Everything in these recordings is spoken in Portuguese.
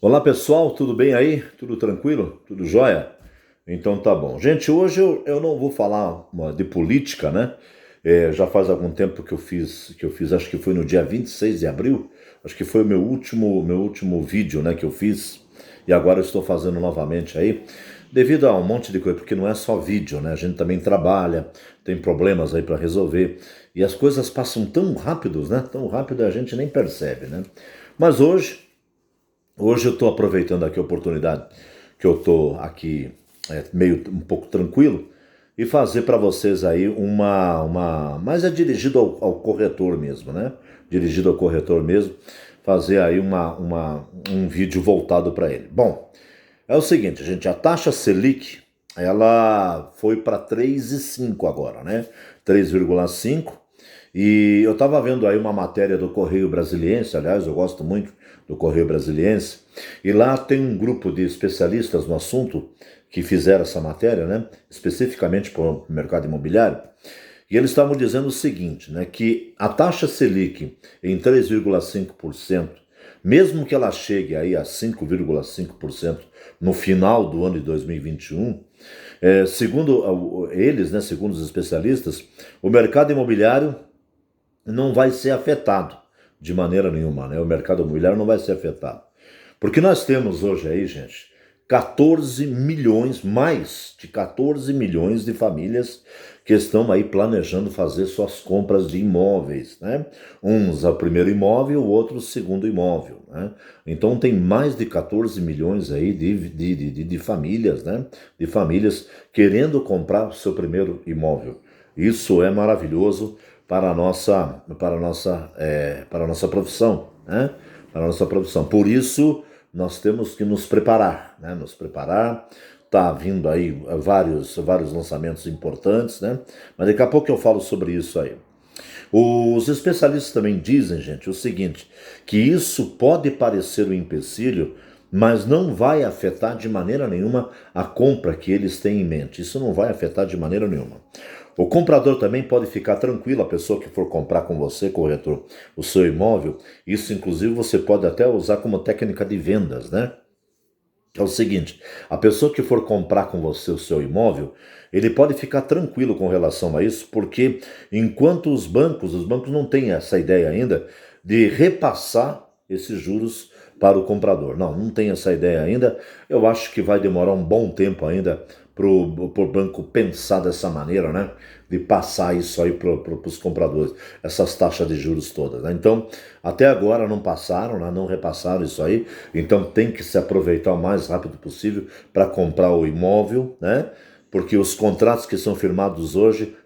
Olá pessoal, tudo bem aí? Tudo tranquilo? Tudo jóia? Então tá bom. Gente, hoje eu não vou falar de política, né? Já faz algum tempo que eu fiz, acho que foi no dia 26 de abril, acho que foi o meu último vídeo, né, que eu fiz, e agora eu estou fazendo novamente aí, devido a um monte de coisa, porque não é só vídeo, né? A gente também trabalha, tem problemas aí para resolver, e as coisas passam tão rápidos, né? Tão rápido a gente nem percebe, né? Mas hoje eu estou aproveitando aqui a oportunidade que eu estou aqui meio um pouco tranquilo e fazer para vocês aí mas é dirigido ao corretor mesmo, né? Dirigido ao corretor mesmo, fazer aí um vídeo voltado para ele. Bom, é o seguinte, gente, a taxa Selic, ela foi para 3,5 agora, né? 3,5. E eu estava vendo aí uma matéria do Correio Brasiliense, aliás, eu gosto muito do Correio Brasiliense, e lá tem um grupo de especialistas no assunto que fizeram essa matéria, né? Especificamente para o mercado imobiliário. E eles estavam dizendo o seguinte, né, que a taxa Selic em 3,5%, mesmo que ela chegue aí a 5,5% no final do ano de 2021, segundo eles, né, segundo os especialistas, o mercado imobiliário não vai ser afetado de maneira nenhuma, né? O mercado imobiliário não vai ser afetado. Porque nós temos hoje aí, gente, 14 milhões, mais de 14 milhões de famílias que estão aí planejando fazer suas compras de imóveis, né? Uns o primeiro imóvel, o outro o segundo imóvel, né? Então tem mais de 14 milhões aí de famílias, né? De famílias querendo comprar o seu primeiro imóvel. Isso é maravilhoso para a nossa profissão, né? Para a nossa profissão. Por isso, nós temos que nos preparar, né? Nos preparar. Tá vindo aí vários lançamentos importantes, né? Mas daqui a pouco eu falo sobre isso aí. Os especialistas também dizem, gente, o seguinte, que isso pode parecer um empecilho, mas não vai afetar de maneira nenhuma a compra que eles têm em mente. Isso não vai afetar de maneira nenhuma. O comprador também pode ficar tranquilo, a pessoa que for comprar com você, corretor, o seu imóvel, isso inclusive você pode até usar como técnica de vendas, né? É o seguinte, a pessoa que for comprar com você o seu imóvel, ele pode ficar tranquilo com relação a isso, porque enquanto os bancos não têm essa ideia ainda de repassar esses juros para o comprador. Não tem essa ideia ainda. Eu acho que vai demorar um bom tempo ainda para o banco pensar dessa maneira, né? De passar isso aí para os compradores, essas taxas de juros todas, né? Então, até agora não passaram, né? Não repassaram isso aí. Então tem que se aproveitar o mais rápido possível para comprar o imóvel, né? Porque os contratos que são firmados hoje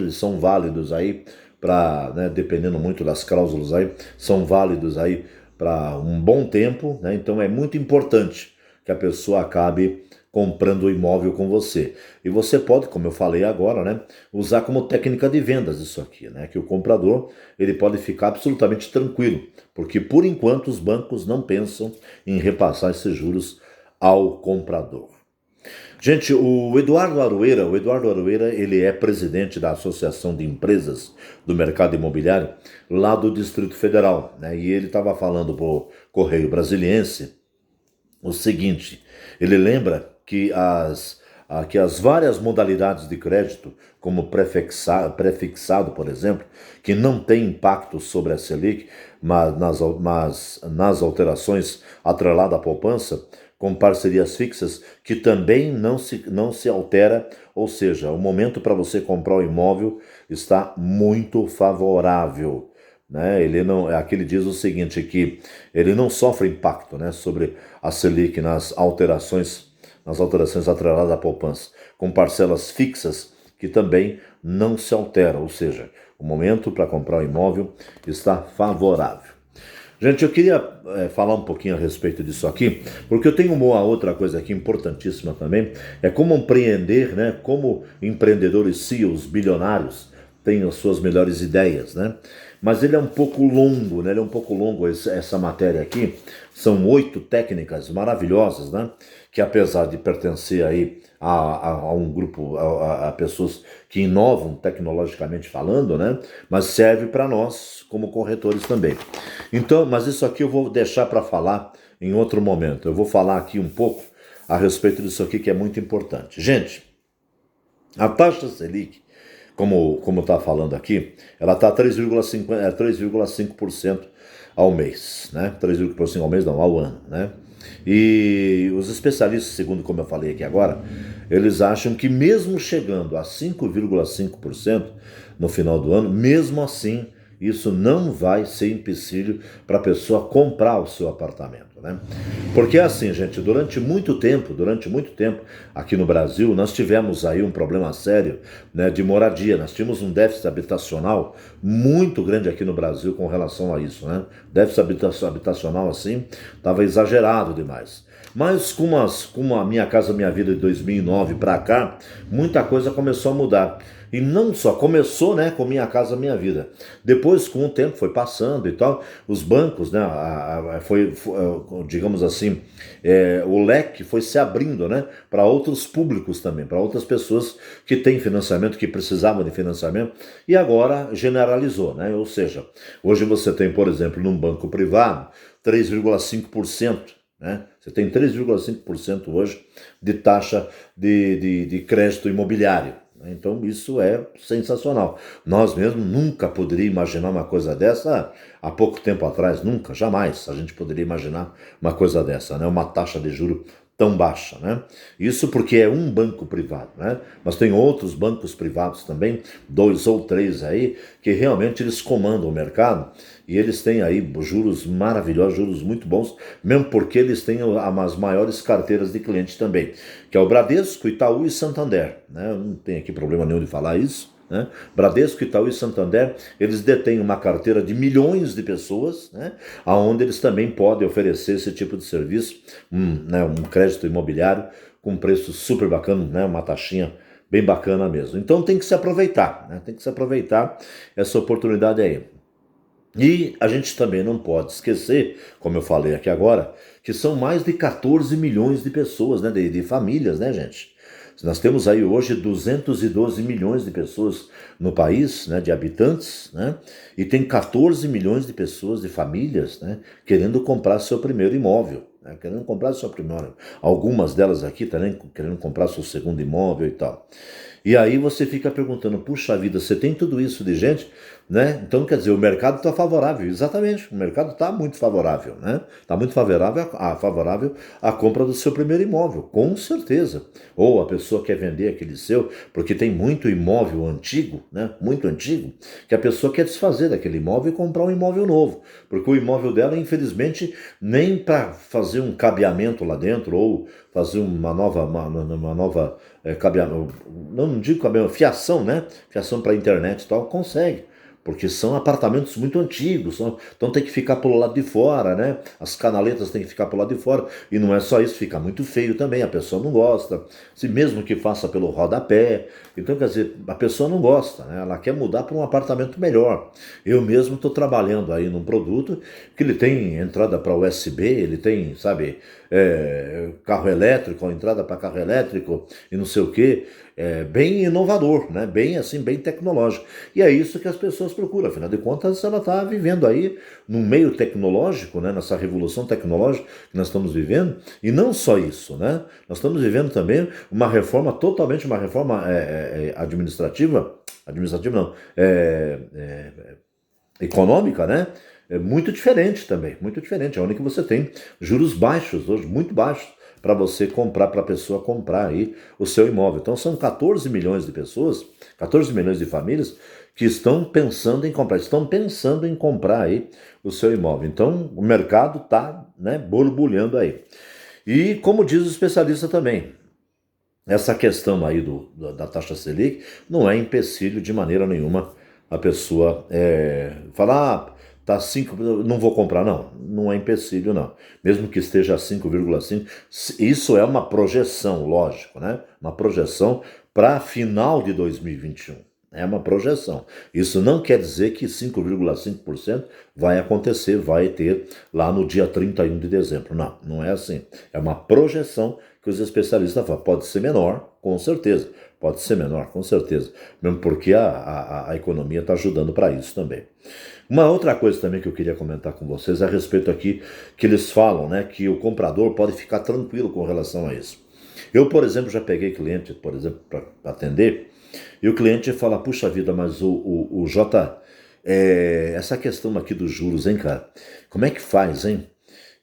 e são válidos aí para, né, dependendo muito das cláusulas aí, são válidos aí para um bom tempo, né? Então é muito importante que a pessoa acabe comprando o imóvel com você. E você pode, como eu falei agora, né, usar como técnica de vendas isso aqui, né? Que o comprador, ele pode ficar absolutamente tranquilo, porque por enquanto os bancos não pensam em repassar esses juros ao comprador. Gente, o Eduardo Aroeira, ele é presidente da Associação de Empresas do Mercado Imobiliário lá do Distrito Federal, né? E ele estava falando para o Correio Brasiliense o seguinte, ele lembra que as várias modalidades de crédito, como prefixado, por exemplo, que não tem impacto sobre a Selic, mas nas alterações atreladas à poupança, com parcerias fixas, que também não se altera, ou seja, o momento para você comprar o imóvel está muito favorável, né? Ele não, aqui ele diz o seguinte, que ele não sofre impacto, né, sobre a Selic nas alterações atreladas à poupança, com parcelas fixas que também não se alteram, ou seja, o momento para comprar o imóvel está favorável. Gente, eu queria falar um pouquinho a respeito disso aqui, porque eu tenho uma outra coisa aqui importantíssima também, é como empreender, né? Como empreendedores CEOs, bilionários, têm as suas melhores ideias, né? mas ele é um pouco longo, né? Ele é um pouco longo essa matéria aqui. São 8 técnicas maravilhosas, né? Que apesar de pertencer aí a um grupo, a pessoas que inovam tecnologicamente falando, né? Mas serve para nós como corretores também. Então, mas isso aqui eu vou deixar para falar em outro momento. Eu vou falar aqui um pouco a respeito disso aqui que é muito importante. Gente, a taxa Selic, como está falando aqui, ela está 3,5% ao mês, né? 3,5% ao mês não, ao ano, né? E os especialistas, segundo como eu falei aqui agora, eles acham que mesmo chegando a 5,5% no final do ano, mesmo assim, isso não vai ser empecilho para a pessoa comprar o seu apartamento, né? Porque assim, gente, durante muito tempo, aqui no Brasil, nós tivemos aí um problema sério, né, de moradia. Nós tínhamos um déficit habitacional muito grande aqui no Brasil com relação a isso, né? Déficit habitacional, assim, estava exagerado demais. Mas com a Minha Casa Minha Vida de 2009 para cá, muita coisa começou a mudar. E não só começou, né, com Minha Casa Minha Vida. Depois, com o tempo, foi passando e tal, os bancos, né, digamos assim, o leque foi se abrindo, né, para outros públicos também, para outras pessoas que têm financiamento, que precisavam de financiamento, e agora generalizou, né? Ou seja, hoje você tem, por exemplo, num banco privado, 3,5%. Né? Você tem 3,5% hoje de taxa de crédito imobiliário. Então isso é sensacional. Nós mesmos nunca poderíamos imaginar uma coisa dessa há pouco tempo atrás, nunca, jamais a gente poderia imaginar uma coisa dessa, né? Uma taxa de juros tão baixa, né? Isso porque é um banco privado, né? Mas tem outros bancos privados também, 2 ou 3 aí, que realmente eles comandam o mercado e eles têm aí juros maravilhosos, juros muito bons, mesmo porque eles têm as maiores carteiras de clientes também, que é o Bradesco, Itaú e Santander, né? Não tem aqui problema nenhum de falar isso, né? Bradesco, Itaú e Santander, eles detêm uma carteira de milhões de pessoas, né? Onde eles também podem oferecer esse tipo de serviço, né? Um crédito imobiliário com preço super bacana, né? Uma taxinha bem bacana mesmo. Então tem que se aproveitar, né? Tem que se aproveitar essa oportunidade aí. E a gente também não pode esquecer, como eu falei aqui agora, que são mais de 14 milhões de pessoas, né, de famílias, né, gente? Nós temos aí hoje 212 milhões de pessoas no país, né, de habitantes, né, e tem 14 milhões de pessoas, de famílias, né, querendo comprar seu primeiro imóvel, né, querendo comprar seu primeiro. Algumas delas aqui também querendo comprar seu segundo imóvel e tal. E aí você fica perguntando, puxa vida, você tem tudo isso de gente, né? Então, quer dizer, o mercado está favorável. Exatamente, o mercado está muito favorável, né? Está muito favorável à compra do seu primeiro imóvel, com certeza. Ou a pessoa quer vender aquele seu, porque tem muito imóvel antigo, né? Muito antigo, que a pessoa quer desfazer daquele imóvel e comprar um imóvel novo. Porque o imóvel dela, infelizmente, nem para fazer um cabeamento lá dentro, ou fazer uma nova cabeamento, não digo cabeamento, fiação, né? Fiação para a internet e tal, consegue. Porque são apartamentos muito antigos, então tem que ficar pelo lado de fora, né? As canaletas têm que ficar pelo lado de fora. E não é só isso, fica muito feio também, a pessoa não gosta. Se mesmo que faça pelo rodapé. Então, quer dizer, a pessoa não gosta, né? Ela quer mudar para um apartamento melhor. Eu mesmo estou trabalhando aí num produto que ele tem entrada para USB, ele tem, sabe, carro elétrico, entrada para carro elétrico e não sei o quê. Bem inovador, né? Bem assim, bem tecnológico. E é isso que as pessoas procuram. Afinal de contas, ela está vivendo aí num meio tecnológico, né? Nessa revolução tecnológica que nós estamos vivendo. E não só isso, né? Nós estamos vivendo também uma reforma administrativa não, econômica, né? É muito diferente também, muito diferente. É onde que você tem juros baixos hoje, muito baixos, para você comprar, para a pessoa comprar aí o seu imóvel. Então são 14 milhões de pessoas, 14 milhões de famílias que estão pensando em comprar aí o seu imóvel. Então o mercado está, né, borbulhando aí. E como diz o especialista também, essa questão aí da taxa Selic não é empecilho de maneira nenhuma a pessoa falar, tá 5, não vou comprar, não é empecilho não. Mesmo que esteja a 5,5, isso é uma projeção, lógico, né? Uma projeção para final de 2021. É uma projeção. Isso não quer dizer que 5,5% vai acontecer, vai ter lá no dia 31 de dezembro. Não, não é assim. É uma projeção que os especialistas falam. Pode ser menor, com certeza. Pode ser menor, com certeza. Mesmo porque a economia está ajudando para isso também. Uma outra coisa também que eu queria comentar com vocês é a respeito aqui que eles falam, né, que o comprador pode ficar tranquilo com relação a isso. Eu, por exemplo, já peguei cliente, por exemplo, para atender, e o cliente fala, puxa vida, mas o Jota, essa questão aqui dos juros, hein, cara? Como é que faz, hein?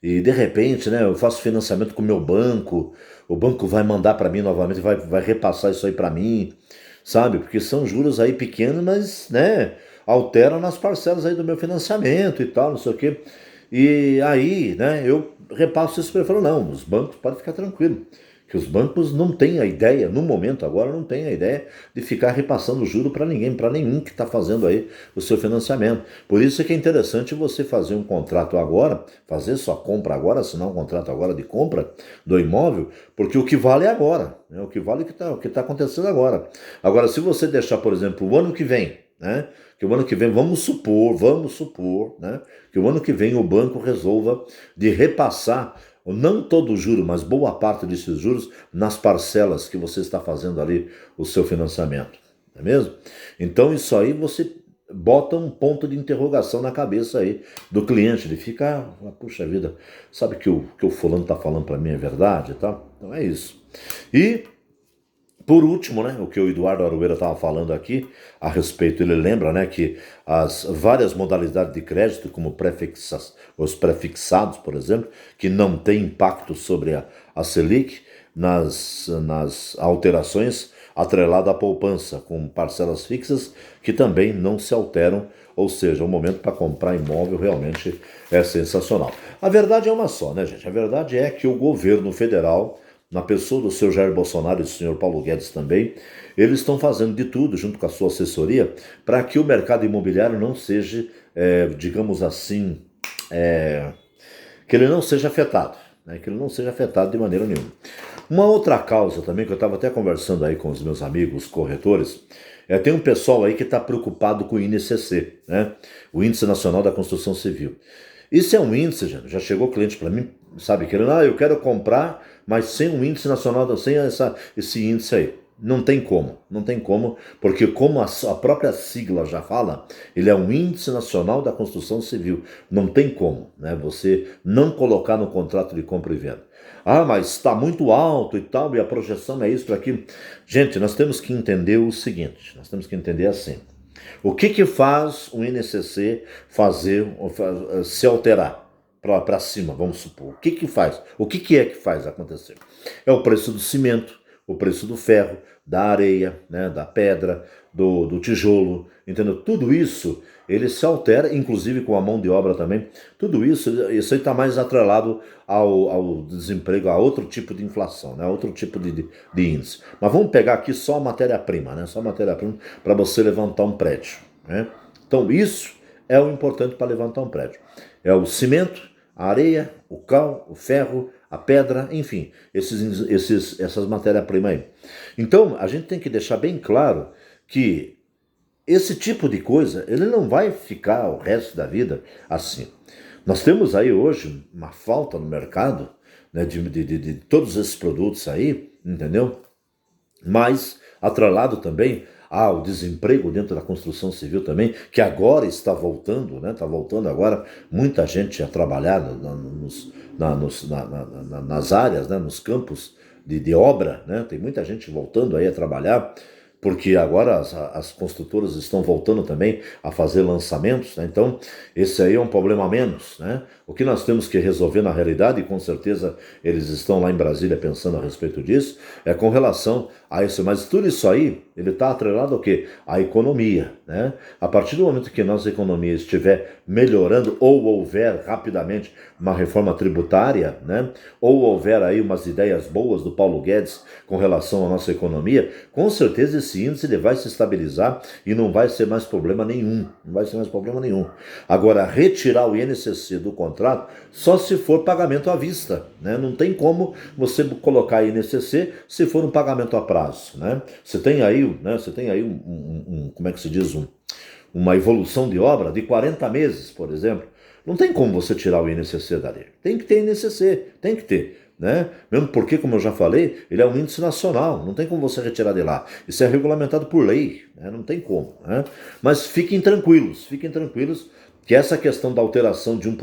E de repente, né, eu faço financiamento com o meu banco, o banco vai mandar para mim novamente, vai repassar isso aí para mim, sabe? Porque são juros aí pequenos, mas, né, alteram nas parcelas aí do meu financiamento e tal, não sei o quê. E aí, né, eu repasso isso para ele, falo, não, os bancos podem ficar tranquilos, que os bancos não têm a ideia, no momento agora, não têm a ideia de ficar repassando juro para ninguém, para nenhum que está fazendo aí o seu financiamento. Por isso é que é interessante você fazer um contrato agora, fazer sua compra agora, assinar um contrato agora de compra do imóvel, porque o que vale é agora, né? O que vale é o que está acontecendo agora. Agora, se você deixar, por exemplo, o ano que vem, né? Que o ano que vem, vamos supor, né? Que o ano que vem o banco resolva de repassar não todo o juro, mas boa parte desses juros nas parcelas que você está fazendo ali o seu financiamento, não é mesmo? Então isso aí você bota um ponto de interrogação na cabeça aí do cliente, ele fica, puxa vida, sabe que o fulano está falando para mim é verdade e tal? Então é isso. E por último, né, o que o Eduardo Aroeira estava falando aqui a respeito, ele lembra, né, que as várias modalidades de crédito, como os prefixados, por exemplo, que não tem impacto sobre a Selic, nas alterações atrelada à poupança, com parcelas fixas que também não se alteram, ou seja, o momento para comprar imóvel realmente é sensacional. A verdade é uma só, né, gente? A verdade é que o governo federal, na pessoa do seu Jair Bolsonaro e do senhor Paulo Guedes também, eles estão fazendo de tudo, junto com a sua assessoria, para que o mercado imobiliário não seja, digamos assim, que ele não seja afetado, né? Que ele não seja afetado de maneira nenhuma. Uma outra causa também, que eu estava até conversando aí com os meus amigos corretores, tem um pessoal aí que está preocupado com o INCC, né? O Índice Nacional da Construção Civil. Isso é um índice, gente, já chegou cliente para mim, sabe, querendo, eu quero comprar, mas sem um índice nacional, sem esse índice aí. Não tem como, porque como a própria sigla já fala, ele é um Índice Nacional da Construção Civil. Não tem como, né, você não colocar no contrato de compra e venda. Mas está muito alto e tal, e a projeção é isso, para aquilo. Gente, nós temos que entender o seguinte, nós temos que entender assim. O que faz o INCC se alterar para cima, vamos supor? O que faz? O que é que faz acontecer? É o preço do cimento, o preço do ferro, da areia, né, da pedra, do tijolo, entendeu? Tudo isso, ele se altera, inclusive com a mão de obra também. Tudo isso aí está mais atrelado ao desemprego, a outro tipo de inflação, né, outro tipo de índice. Mas vamos pegar aqui só a matéria-prima, né, só a matéria-prima para você levantar um prédio, né? Então isso é o importante para levantar um prédio. É o cimento, a areia, o cal, o ferro, a pedra, enfim, essas matérias-primas aí. Então, a gente tem que deixar bem claro que esse tipo de coisa, ele não vai ficar o resto da vida assim. Nós temos aí hoje uma falta no mercado, né, de todos esses produtos aí, entendeu? Mas, atrelado também ao desemprego dentro da construção civil também, que agora está voltando, né? Está voltando agora muita gente a trabalhar nas áreas, né? Nos campos de obra, né? Tem muita gente voltando aí a trabalhar, porque agora as construtoras estão voltando também a fazer lançamentos, né? Então esse aí é um problema a menos, né? O que nós temos que resolver na realidade, e com certeza eles estão lá em Brasília pensando a respeito disso, é com relação a isso. Mas tudo isso aí, ele está atrelado ao quê? À economia, né? A partir do momento que a nossa economia estiver melhorando, ou houver rapidamente uma reforma tributária, né? Ou houver aí umas ideias boas do Paulo Guedes com relação à nossa economia, com certeza esse índice ele vai se estabilizar e não vai ser mais problema nenhum. Não vai ser mais problema nenhum. Agora, retirar o INCC do contrato contrato só se for pagamento à vista, né? Não tem como você colocar INCC se for um pagamento a prazo, né? Você tem aí, como é que se diz, uma evolução de obra de 40 meses, por exemplo. Não tem como você tirar o INCC dali. Tem que ter INCC, tem que ter. Né? Mesmo porque, como eu já falei, ele é um índice nacional, não tem como você retirar de lá. Isso é regulamentado por lei, né? Não tem como. Né? Mas fiquem tranquilos que essa questão da alteração de 1%,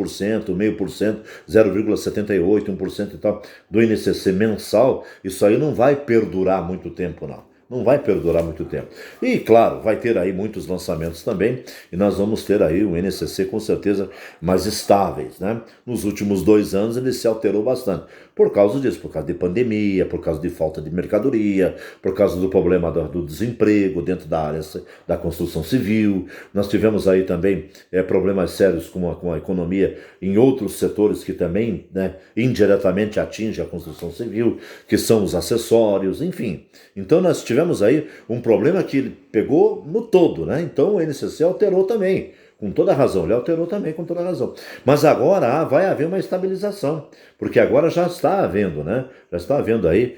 0,5%, 0,78%, 1% e tal, do INCC mensal, isso aí não vai perdurar muito tempo, não. Não vai perdurar muito tempo. E, claro, vai ter aí muitos lançamentos também, e nós vamos ter aí o INCC com certeza mais estáveis, né? Nos últimos 2 anos ele se alterou bastante. Por causa disso, por causa de pandemia, por causa de falta de mercadoria, por causa do problema do desemprego dentro da área da construção civil. Nós tivemos aí também problemas sérios com a economia em outros setores que também, né, indiretamente atingem a construção civil, que são os acessórios, enfim. Então nós tivemos aí um problema que ele pegou no todo, né? Então o INCC alterou também. Com toda razão, ele alterou também com toda razão. Mas agora vai haver uma estabilização, porque agora já está havendo, né? Já está havendo aí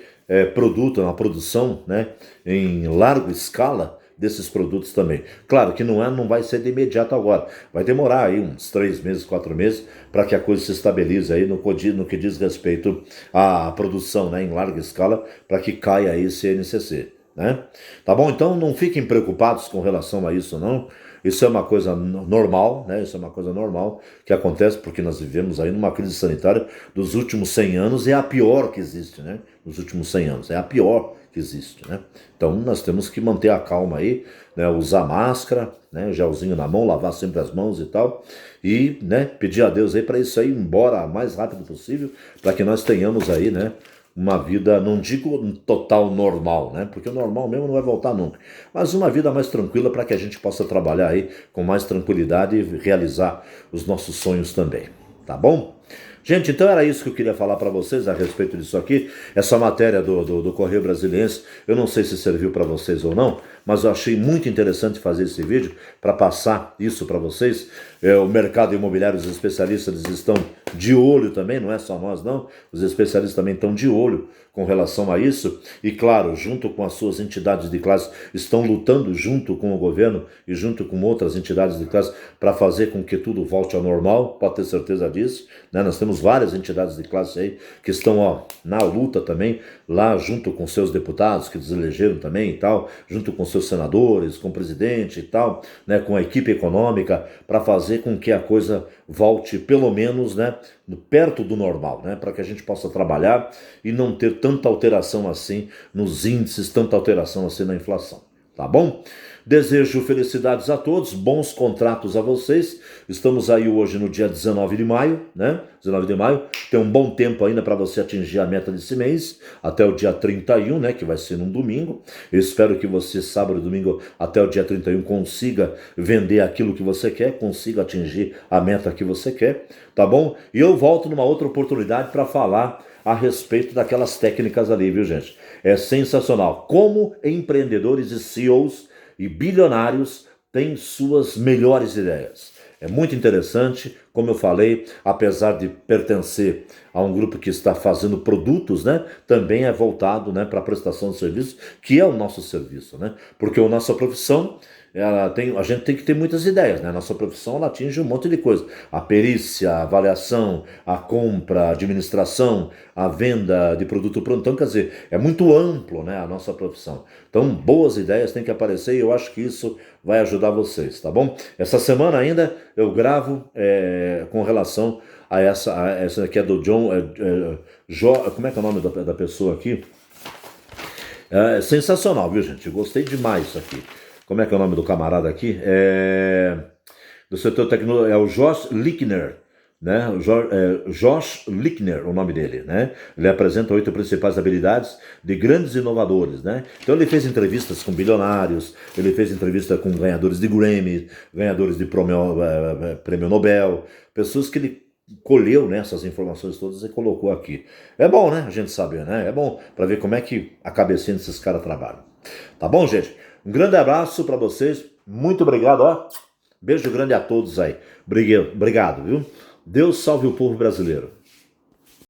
uma produção, né, em larga escala desses produtos também. Claro que não vai ser de imediato agora, vai demorar aí uns 3 meses, 4 meses, para que a coisa se estabilize aí no que diz respeito à produção, né, em larga escala, para que caia aí esse INCC. Né? Tá bom? Então não fiquem preocupados com relação a isso, não. Isso é uma coisa normal, né? Isso é uma coisa normal que acontece porque nós vivemos aí numa crise sanitária dos últimos 100 anos, é a pior que existe, né? Nos últimos 100 anos, é a pior que existe, né? Então nós temos que manter a calma aí, né? Usar máscara, né? Gelzinho na mão, lavar sempre as mãos e tal, e, né, pedir a Deus aí para isso aí ir embora o mais rápido possível, para que nós tenhamos aí, né, uma vida, não digo total normal, né? Porque o normal mesmo não vai voltar nunca. Mas uma vida mais tranquila para que a gente possa trabalhar aí com mais tranquilidade e realizar os nossos sonhos também. Tá bom? Gente, então era isso que eu queria falar para vocês a respeito disso aqui. Essa matéria do Correio Brasiliense, eu não sei se serviu para vocês ou não, mas eu achei muito interessante fazer esse vídeo para passar isso para vocês. O mercado imobiliário, os especialistas eles estão de olho também, não é só nós não, os especialistas também estão de olho com relação a isso, e claro, junto com as suas entidades de classe, estão lutando junto com o governo e junto com outras entidades de classe para fazer com que tudo volte ao normal, pode ter certeza disso, né? Nós temos várias entidades de classe aí que estão na luta também, lá junto com seus deputados que eles elegeram também e tal, junto com seus senadores, com o presidente e tal, né, com a equipe econômica, para fazer com que a coisa volte pelo menos, né, perto do normal, né, para que a gente possa trabalhar e não ter tanta alteração assim nos índices, tanta alteração assim na inflação. Tá bom? Desejo felicidades a todos, bons contratos a vocês. Estamos aí hoje no dia 19 de maio, né? 19 de maio. Tem um bom tempo ainda para você atingir a meta desse mês, até o dia 31, né? Que vai ser num domingo. Eu espero que você, sábado e domingo, até o dia 31, consiga vender aquilo que você quer, consiga atingir a meta que você quer, tá bom? E eu volto numa outra oportunidade para falar a respeito daquelas técnicas ali, viu, gente? É sensacional. Como empreendedores e CEOs e bilionários têm suas melhores ideias. É muito interessante, como eu falei, apesar de pertencer a um grupo que está fazendo produtos, né, também é voltado, né, para a prestação de serviço, que é o nosso serviço, né? Porque a nossa profissão, a gente tem que ter muitas ideias, né? A nossa profissão ela atinge um monte de coisa. A perícia, a avaliação, a compra, a administração, a venda de produto pronto. Então, quer dizer, é muito amplo, né, a nossa profissão. Então, boas ideias têm que aparecer e eu acho que isso vai ajudar vocês, tá bom? Essa semana ainda eu gravo com relação a essa aqui é do John, como é que é o nome da pessoa aqui? É sensacional, viu, gente? Gostei demais isso aqui. Como é que é o nome do camarada aqui? Do setor tecnológico, é o Josh Lichtner, né? Josh Lichtner, o nome dele, né? Ele apresenta 8 principais habilidades de grandes inovadores, né? Então ele fez entrevistas com bilionários, ele fez entrevista com ganhadores de Grammy, ganhadores de prêmio Nobel, pessoas que ele colheu, né, essas informações todas e colocou aqui. É bom, né, a gente saber, né? É bom para ver como é que a cabecinha desses caras trabalham. Tá bom, gente? Um grande abraço para vocês. Muito obrigado, ó. Beijo grande a todos aí. Obrigado, viu? Deus salve o povo brasileiro.